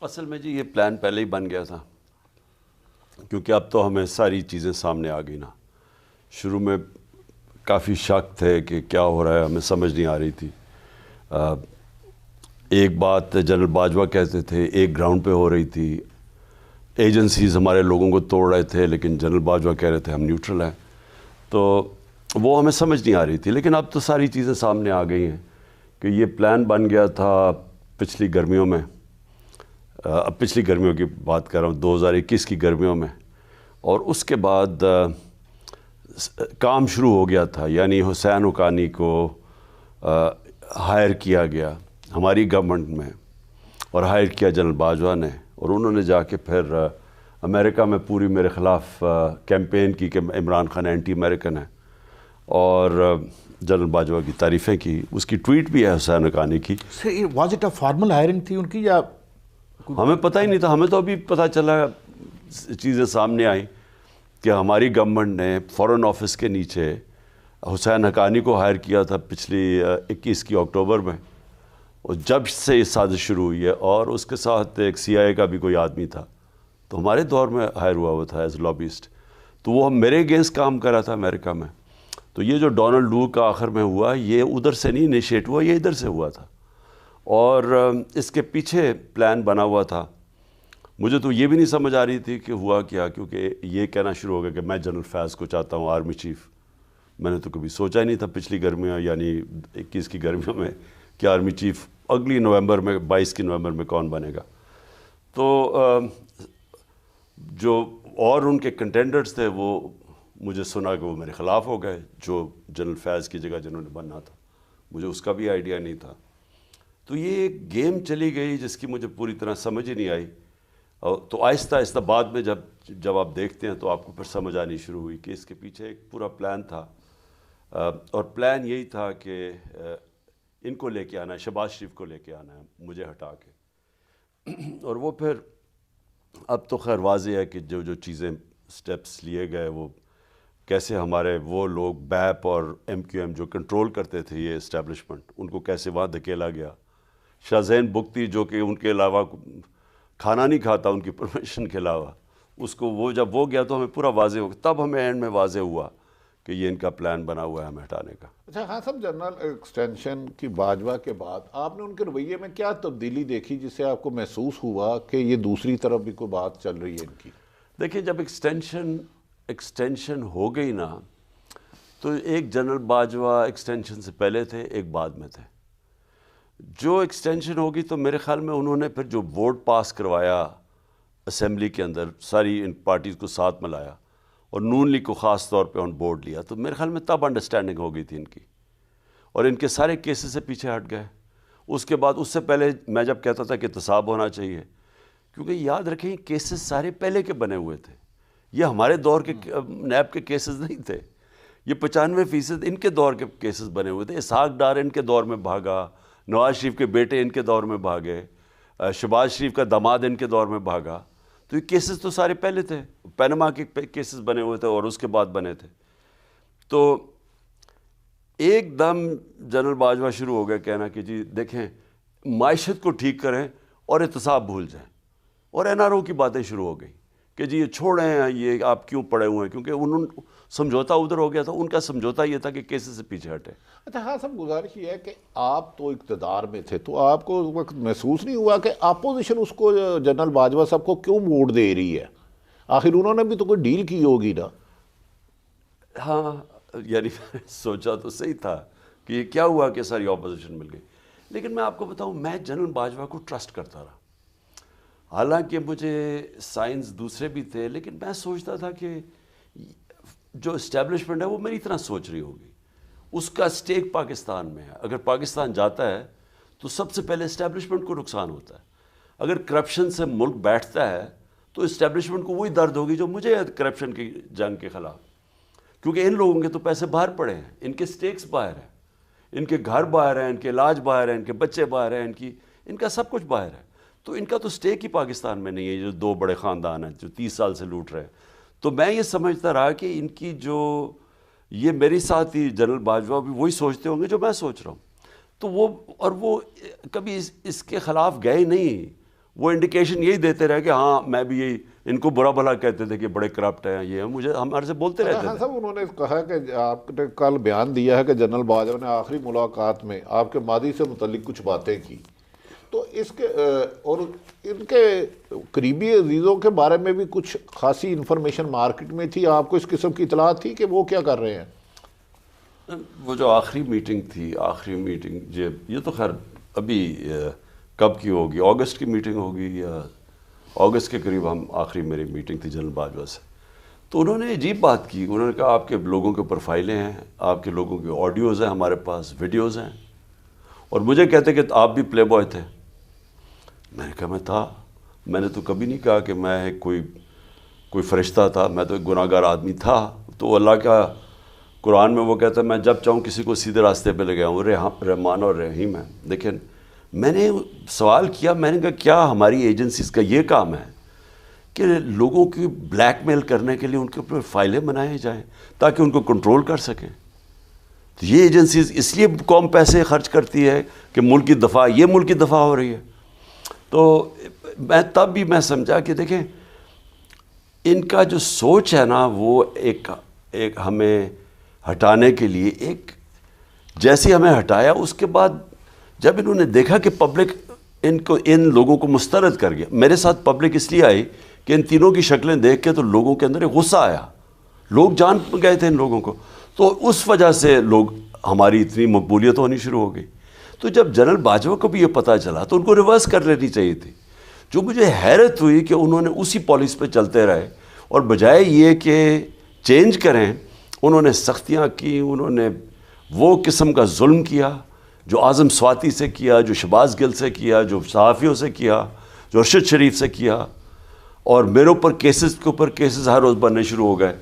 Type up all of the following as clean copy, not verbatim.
اصل میں جی یہ پلان پہلے ہی بن گیا تھا، کیونکہ اب تو ہمیں ساری چیزیں سامنے آ گئی نا۔ شروع میں کافی شک تھے کہ کیا ہو رہا ہے، ہمیں سمجھ نہیں آ رہی تھی۔ ایک بات جنرل باجوہ کہتے تھے ایک گراؤنڈ پہ ہو رہی تھی، ایجنسیز ہمارے لوگوں کو توڑ رہے تھے، لیکن جنرل باجوہ کہہ رہے تھے ہم نیوٹرل ہیں، تو وہ ہمیں سمجھ نہیں آ رہی تھی۔ لیکن اب تو ساری چیزیں سامنے آ گئی ہیں کہ یہ پلان بن گیا تھا پچھلی گرمیوں میں، اب پچھلی گرمیوں کی بات کر رہا ہوں، 2021 کی گرمیوں میں، اور اس کے بعد کام شروع ہو گیا تھا، یعنی حسین حقانی کو ہائر کیا گیا ہماری گورنمنٹ میں، اور ہائر کیا جنرل باجوہ نے، اور انہوں نے جا کے پھر امریکہ میں پوری میرے خلاف کیمپین کی کہ عمران خان اینٹی امریکن ہے، اور جنرل باجوہ کی تعریفیں کی۔ اس کی ٹویٹ بھی ہے حسین حقانی کی۔ Was it a formal hiring تھی ان کی یا؟ ہمیں پتہ ہی نہیں تھا، ہمیں تو ابھی پتہ چلا، چیزیں سامنے آئیں کہ ہماری گورنمنٹ نے فارن آفس کے نیچے حسین حقانی کو ہائر کیا تھا پچھلی 21 کی اکتوبر میں، اور جب سے یہ سازش شروع ہوئی ہے، اور اس کے ساتھ ایک CIA کا بھی کوئی آدمی تھا، تو ہمارے دور میں ہائر ہوا ہوا تھا ایز لابیسٹ، تو وہ میرے اگینسٹ کام کر رہا تھا امریکہ میں۔ تو یہ جو ڈونلڈ لو کا آخر میں ہوا، یہ ادھر سے نہیں انیشیٹ ہوا، یہ ادھر سے ہوا تھا، اور اس کے پیچھے پلان بنا ہوا تھا۔ مجھے تو یہ بھی نہیں سمجھ آ رہی تھی کہ ہوا کیا، کیونکہ یہ کہنا شروع ہو گیا کہ میں جنرل فیض کو چاہتا ہوں آرمی چیف۔ میں نے تو کبھی سوچا ہی نہیں تھا پچھلی گرمیوں، یعنی 21 کی گرمیوں میں، کہ آرمی چیف اگلی نومبر میں 22 کی نومبر میں کون بنے گا۔ تو جو اور ان کے کنٹینڈرز تھے، وہ مجھے سنا کہ وہ میرے خلاف ہو گئے، جو جنرل فیض کی جگہ جنہوں نے بننا تھا، مجھے اس کا بھی آئیڈیا نہیں تھا۔ تو یہ ایک گیم چلی گئی جس کی مجھے پوری طرح سمجھ ہی نہیں آئی، تو آہستہ آہستہ بعد میں جب آپ دیکھتے ہیں تو آپ کو پھر سمجھ آنی شروع ہوئی کہ اس کے پیچھے ایک پورا پلان تھا، اور پلان یہی تھا کہ ان کو لے کے آنا ہے، شہباز شریف کو لے کے آنا ہے مجھے ہٹا کے۔ اور وہ پھر اب تو خیر واضح ہے کہ جو چیزیں سٹیپس لیے گئے، وہ کیسے ہمارے وہ لوگ بیپ اور MQM جو کنٹرول کرتے تھے یہ اسٹیبلشمنٹ، ان کو کیسے وہاں دھکیلا گیا۔ شاہ زین بگٹی جو کہ ان کے علاوہ کھانا نہیں کھاتا ان کی پرمیشن کے علاوہ، اس کو وہ جب وہ گیا تو ہمیں پورا واضح ہو گیا، تب ہمیں اینڈ میں واضح ہوا کہ یہ ان کا پلان بنا ہوا ہے ہمیں ہٹانے کا۔ اچھا خان صاحب، جنرل ایکسٹینشن کی باجوہ کے بعد آپ نے ان کے رویے میں کیا تبدیلی دیکھی جس سے آپ کو محسوس ہوا کہ یہ دوسری طرف بھی کوئی بات چل رہی ہے ان کی؟ دیکھیں، جب ایکسٹینشن ہو گئی نا، تو ایک جنرل باجوہ ایکسٹینشن سے پہلے تھے، ایک بعد میں تھے۔ جو ایکسٹینشن ہوگی تو میرے خیال میں انہوں نے پھر جو ووٹ پاس کروایا اسمبلی کے اندر، ساری ان پارٹیز کو ساتھ ملایا، اور نون لیگ کو خاص طور پہ آن بورڈ لیا، تو میرے خیال میں تب انڈرسٹینڈنگ ہو گئی تھی ان کی، اور ان کے سارے کیسز سے پیچھے ہٹ گئے۔ اس کے بعد، اس سے پہلے میں جب کہتا تھا کہ احتساب ہونا چاہیے، کیونکہ یاد رکھیں کیسز سارے پہلے کے بنے ہوئے تھے، یہ ہمارے دور کے نیب کے کیسز نہیں تھے، یہ 95% ان کے دور کے کیسز بنے ہوئے تھے۔ اسحاق ڈار ان کے دور میں بھاگا، نواز شریف کے بیٹے ان کے دور میں بھاگے، شہباز شریف کا داماد ان کے دور میں بھاگا، تو یہ کیسز تو سارے پہلے تھے، پینما کے کیسز بنے ہوئے تھے اور اس کے بعد بنے تھے۔ تو ایک دم جنرل باجوہ شروع ہو گیا کہنا کہ جی دیکھیں معیشت کو ٹھیک کریں اور احتساب بھول جائیں، اور NRO کی باتیں شروع ہو گئی کہ جی یہ چھوڑیں، یہ آپ کیوں پڑے ہوئے ہیں، کیونکہ انہوں سمجھوتا ادھر ہو گیا تھا، ان کا سمجھوتا یہ تھا کہ کیسز سے پیچھے ہٹے۔ اچھا ہاں صاحب، گزارش یہ ہے کہ آپ تو اقتدار میں تھے، تو آپ کو اس وقت محسوس نہیں ہوا کہ اپوزیشن اس کو جنرل باجوہ صاحب کو کیوں ووٹ دے رہی ہے؟ آخر انہوں نے بھی تو کوئی ڈیل کی ہوگی نا۔ ہاں، یعنی سوچا تو صحیح تھا کہ یہ کیا ہوا کہ ساری اپوزیشن مل گئی، لیکن میں آپ کو بتاؤں میں جنرل باجوہ کو ٹرسٹ کرتا رہا، حالانکہ مجھے سائنس دوسرے بھی تھے، لیکن میں سوچتا تھا کہ جو اسٹیبلشمنٹ ہے وہ میری طرح سوچ رہی ہوگی، اس کا اسٹیک پاکستان میں ہے، اگر پاکستان جاتا ہے تو سب سے پہلے اسٹیبلشمنٹ کو نقصان ہوتا ہے، اگر کرپشن سے ملک بیٹھتا ہے تو اسٹیبلشمنٹ کو وہی درد ہوگی جو مجھے ہے کرپشن کی جنگ کے خلاف، کیونکہ ان لوگوں کے تو پیسے باہر پڑے ہیں، ان کے سٹیکس باہر ہیں، ان کے گھر باہر ہیں، ان کے علاج باہر ہیں، ان کے بچے باہر ہیں، ان کا سب کچھ باہر ہے، تو ان کا تو سٹیک ہی پاکستان میں نہیں ہے، جو دو بڑے خاندان ہیں جو 30 سال سے لوٹ رہے ہیں۔ تو میں یہ سمجھتا رہا کہ ان کی جو یہ میری ساتھی جنرل باجوہ بھی وہی سوچتے ہوں گے جو میں سوچ رہا ہوں، تو وہ کبھی اس کے خلاف گئے نہیں، وہ انڈیکیشن یہی دیتے رہے کہ ہاں میں بھی یہی ان کو برا بھلا کہتے تھے کہ بڑے کرپٹ ہیں یہ ہیں، مجھے ہمارے سے بولتے رہتے ہاں تھے. صاحب انہوں نے کہا کہ آپ نے کل بیان دیا ہے کہ جنرل باجوہ نے آخری ملاقات میں آپ کے ماضی سے متعلق کچھ باتیں کی، تو اس کے اور ان کے قریبی عزیزوں کے بارے میں بھی کچھ خاصی انفارمیشن مارکیٹ میں تھی، آپ کو اس قسم کی اطلاع تھی کہ وہ کیا کر رہے ہیں؟ وہ جو آخری میٹنگ تھی، آخری میٹنگ یہ تو خیر ابھی کب کی ہوگی، اگست کی میٹنگ ہوگی یا اگست کے قریب ہم آخری میری میٹنگ تھی جنرل باجوہ سے. تو انہوں نے عجیب بات کی، انہوں نے کہا آپ کے لوگوں کے پروفائلیں ہیں، آپ کے لوگوں کے آڈیوز ہیں ہمارے پاس، ویڈیوز ہیں، اور مجھے کہتے کہ آپ بھی پلے بوائے تھے. میں نے کہا میں تھا، میں نے تو کبھی نہیں کہا کہ میں کوئی فرشتہ تھا، میں تو ایک گناہ گار آدمی تھا. تو اللہ کا قرآن میں وہ کہتا ہے میں جب چاہوں کسی کو سیدھے راستے پہ لے گیا ہوں، رحمان اور رحیم ہے. لیکن میں نے سوال کیا، میں نے کہا کیا ہماری ایجنسیز کا یہ کام ہے کہ لوگوں کی بلیک میل کرنے کے لیے ان کے اوپر فائلیں بنائے جائیں تاکہ ان کو کنٹرول کر سکیں؟ تو یہ ایجنسیز اس لیے قوم پیسے خرچ کرتی ہے کہ ملک کی دفاع، یہ ملک کی دفاع ہو رہی ہے. تو میں تب بھی میں سمجھا کہ دیکھیں ان کا جو سوچ ہے نا وہ ایک ہمیں ہٹانے کے لیے جیسے ہمیں ہٹایا، اس کے بعد جب انہوں نے دیکھا کہ پبلک ان لوگوں کو مسترد کر گیا. میرے ساتھ پبلک اس لیے آئی کہ ان تینوں کی شکلیں دیکھ کے تو لوگوں کے اندر ایک غصہ آیا، لوگ جان گئے تھے ان لوگوں کو. تو اس وجہ سے ہماری اتنی مقبولیت ہونی شروع ہو گئی. تو جب جنرل باجوہ کو بھی یہ پتہ چلا تو ان کو ریورس کر لینی چاہیے تھی. جو مجھے حیرت ہوئی کہ انہوں نے اسی پالیسی پہ چلتے رہے، اور بجائے یہ کہ چینج کریں انہوں نے سختیاں کی، انہوں نے وہ قسم کا ظلم کیا جو اعظم سواتی سے کیا، جو شہباز گل سے کیا، جو صحافیوں سے کیا، جو ارشد شریف سے کیا. اور میرے اوپر کیسز کے اوپر کیسز ہر روز بننے شروع ہو گئے،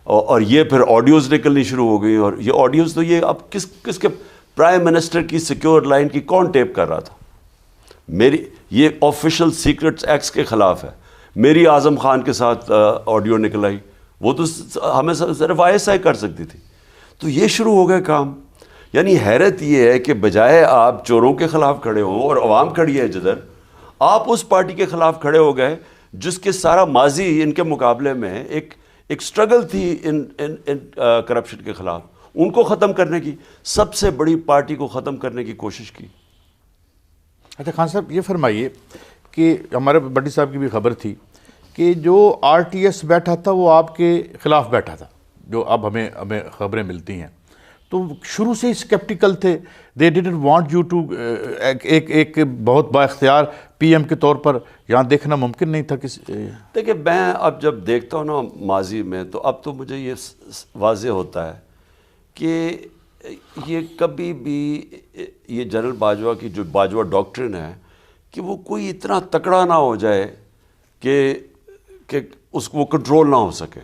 اور یہ پھر آڈیوز نکلنی شروع ہو گئی. اور یہ آڈیوز تو یہ اب کس کے پرائم منسٹر کی سیکیور لائن کی کون ٹیپ کر رہا تھا؟ یہ آفیشل سیکرٹس ایکٹس کے خلاف ہے. میری اعظم خان کے ساتھ آڈیو نکل آئی، وہ تو ہمیں صرف ISI کر سکتی تھی. تو یہ شروع ہو گئے کام. یعنی حیرت یہ ہے کہ بجائے آپ چوروں کے خلاف کھڑے ہوں اور عوام کھڑی ہے جدھر، آپ اس پارٹی کے خلاف کھڑے ہو گئے جس کے سارا ماضی ان کے مقابلے میں ایک سٹرگل تھی ان کرپشن کے خلاف. ان کو ختم کرنے کی، سب سے بڑی پارٹی کو ختم کرنے کی کوشش کی. اچھا خان صاحب یہ فرمائیے کہ ہمارے بڈی صاحب کی بھی خبر تھی کہ جو RTS بیٹھا تھا وہ آپ کے خلاف بیٹھا تھا، جو اب ہمیں خبریں ملتی ہیں. تو شروع سے ہی اسکیپٹیکل تھے، they didn't want you to, ایک بہت با اختیار PM کے طور پر یہاں دیکھنا ممکن نہیں تھا. دیکھیں میں اب جب دیکھتا ہوں نا ماضی میں، تو اب تو مجھے یہ واضح ہوتا ہے کہ یہ کبھی بھی یہ جنرل باجوہ کی جو باجوہ ڈاکٹرن ہے کہ وہ کوئی اتنا تکڑا نہ ہو جائے کہ اس کو کنٹرول نہ ہو سکے.